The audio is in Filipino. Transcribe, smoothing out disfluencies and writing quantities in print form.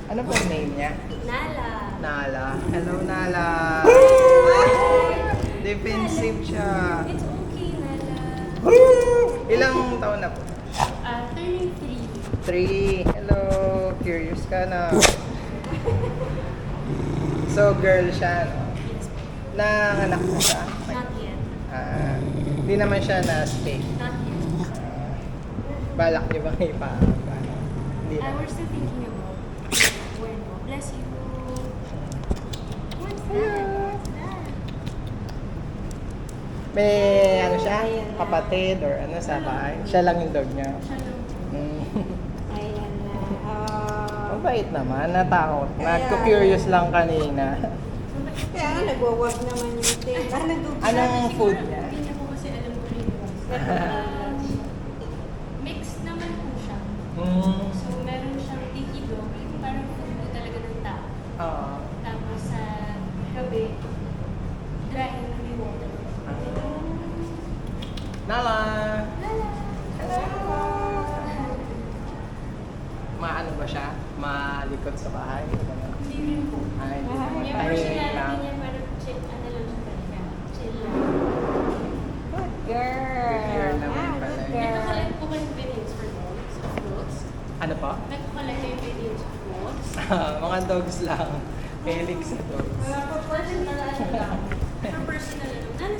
Ano po name niya? Nala. Nala. Hello, Nala. Defensive siya. It's okay, Nala. Ilang taon na po? 33. 3. Hello. Curious ka na. So, girl siya, no? Yes. Nanganak mo siya? Not yet. Hindi naman siya na-stay. Not yet. Balak niyo bang Hindi na. We're still thinking about when. Bless you. What's that? What's that? May ano siya? Kapatid or ano sa bahay? Siya lang yung dog niya. Shalom. Ayan na. Mabait naman. Natakot. Nagko-curious lang kanina. Kaya nga nagwawag naman yung tail. Anong food niya? Hindi niya po kasi alam ko rin. Mixed naman po siya. So, meron siyang tiki dog. Yung parang food po talaga ng tao. Oo. Tapos sa gabi, dry na may water. Nala! Lala! Maano ba siya? Malikot sa bahay? Hindi rin po. Ay, Yung tahimik personality lang. niya, parang chill, ano lang siya talaga. Chill lang. Good girl. Good girl naman pala. Good girl. Nagkakalike po kayo videos for dogs, of dogs. Ano pa? Nagkakalike kayo videos of dogs. Mga dogs lang. Mahilig sa dogs. Wala po, personal ano lang. For personal ano.